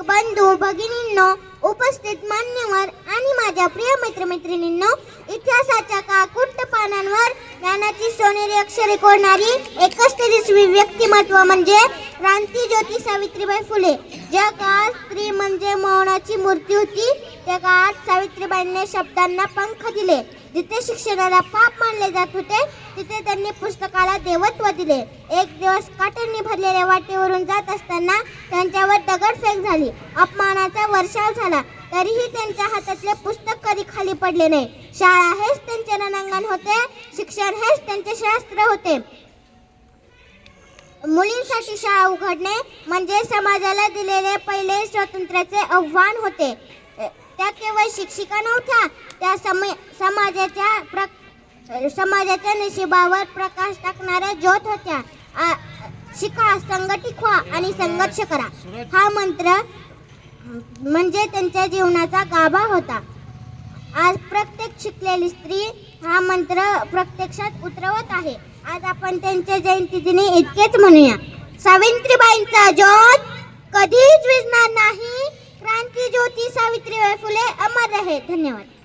बंधू भगिनींनो, उपस्थित मान्यवर आणि माझ्या प्रिय मित्रमैत्रिणींनो, इतिहासाच्या काकुट्ट पानांवर ज्ञानाची सोनेरी अक्षरे कोरणारी 31वी व्यक्तिमत्व म्हणजे क्रांतीज्योती सावित्रीबाई फुले. ज्या काळात स्त्री म्हणजे मौनाची मूर्ती होती, त्या काळात सावित्रीबाईंनी शब्दांना पंख दिले. जिथे शिक्षणाला पाप मानले जात होते, तिथे त्यांनी पुस्तकाला देवत्व दिले. एक दिवस काट्यांनी भरलेल्या वाटेवरून जात असताना त्यांच्यावर दगडफेक झाली. अपमानाचा वर्षाव झाला, तरीही त्यांच्या हातातले पुस्तक कधी खाली पडले नाही. शाळा हेच त्यांचे रणांगण होते, शिक्षण हेच त्यांचे शास्त्र होते. मुलींसाठी शाळा उघडणे म्हणजे समाजाला दिलेले पहिले स्वातंत्र्याचे आव्हान होते. त्या केवळ शिक्षिका नव्हत्या, त्या समाजाच्या नशिबावर प्रकाश टाकणाऱ्या ज्योत होत्या. शिका, संघटित व्हा आणि संघर्ष करा, हा मंत्र म्हणजे त्यांच्या जीवनाचा गाभा होता. आज प्रत्येक शिकलेली स्त्री हा मंत्र प्रत्यक्षात उतरवत आहे. आज आपण त्यांच्या जयंती दिनी इतकेच म्हणूया, सावित्रीबाईंचा ज्योत कधीच विझणार नाही. क्रांती ज्योती सावित्रीबाई फुले अमर रहे. धन्यवाद.